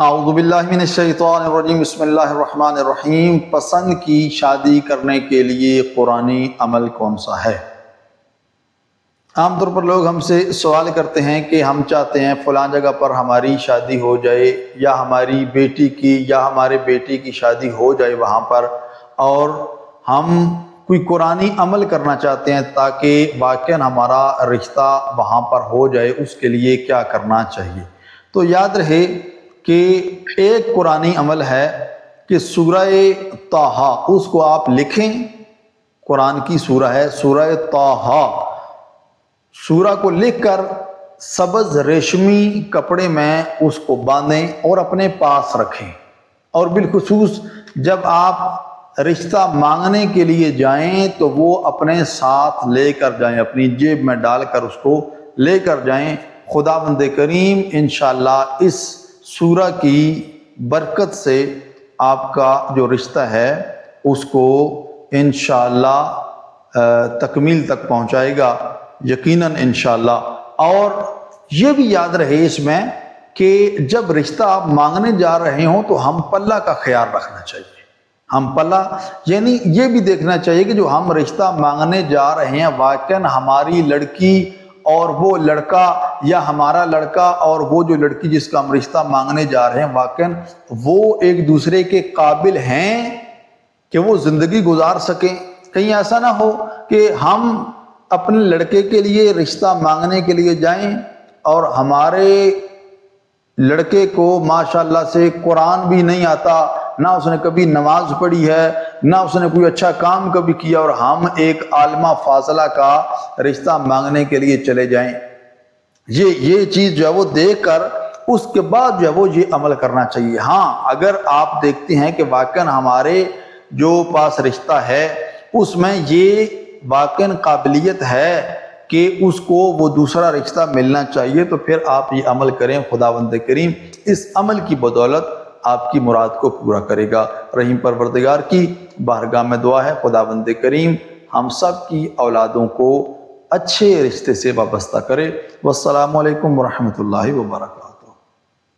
اعوذ باللہ من الشیطان الرجیم، بسم اللہ الرحمن الرحیم۔ پسند کی شادی کرنے کے لیے قرآنی عمل کون سا ہے؟ عام طور پر لوگ ہم سے سوال کرتے ہیں کہ ہم چاہتے ہیں فلاں جگہ پر ہماری شادی ہو جائے، یا ہماری بیٹی کی یا ہمارے بیٹی کی شادی ہو جائے وہاں پر، اور ہم کوئی قرآنی عمل کرنا چاہتے ہیں تاکہ واقعاً ہمارا رشتہ وہاں پر ہو جائے۔ اس کے لیے کیا کرنا چاہیے؟ تو یاد رہے کہ ایک قرآنی عمل ہے کہ سورہ طٰہٰ، اس کو آپ لکھیں۔ قرآن کی سورہ ہے سورہ طٰہٰ، سورہ کو لکھ کر سبز ریشمی کپڑے میں اس کو باندھیں اور اپنے پاس رکھیں، اور بالخصوص جب آپ رشتہ مانگنے کے لیے جائیں تو وہ اپنے ساتھ لے کر جائیں، اپنی جیب میں ڈال کر اس کو لے کر جائیں۔ خداوند کریم انشاءاللہ اس سورہ کی برکت سے آپ کا جو رشتہ ہے اس کو انشاءاللہ تکمیل تک پہنچائے گا، یقیناً انشاءاللہ۔ اور یہ بھی یاد رہے اس میں کہ جب رشتہ آپ مانگنے جا رہے ہوں تو ہم پلہ کا خیال رکھنا چاہیے۔ ہم پلہ یعنی یہ بھی دیکھنا چاہیے کہ جو ہم رشتہ مانگنے جا رہے ہیں واقعاً ہماری لڑکی اور وہ لڑکا، یا ہمارا لڑکا اور وہ جو لڑکی جس کا ہم رشتہ مانگنے جا رہے ہیں واقعاً وہ ایک دوسرے کے قابل ہیں کہ وہ زندگی گزار سکیں۔ کہیں ایسا نہ ہو کہ ہم اپنے لڑکے کے لیے رشتہ مانگنے کے لیے جائیں اور ہمارے لڑکے کو ماشاءاللہ سے قرآن بھی نہیں آتا، نہ اس نے کبھی نماز پڑھی ہے، نہ اس نے کوئی اچھا کام کبھی کیا، اور ہم ایک عالمہ فاضلہ کا رشتہ مانگنے کے لیے چلے جائیں۔ یہ چیز جو ہے وہ دیکھ کر اس کے بعد جو ہے وہ یہ عمل کرنا چاہیے۔ ہاں، اگر آپ دیکھتے ہیں کہ واقعاً ہمارے جو پاس رشتہ ہے اس میں یہ واقعاً قابلیت ہے کہ اس کو وہ دوسرا رشتہ ملنا چاہیے، تو پھر آپ یہ عمل کریں۔ خداوند کریم اس عمل کی بدولت آپ کی مراد کو پورا کرے گا۔ رحیم پروردگار کی بارگاہ میں دعا ہے خداوند کریم ہم سب کی اولادوں کو اچھے رشتے سے وابستہ کرے۔ والسلام علیکم ورحمۃ اللہ وبرکاتہ۔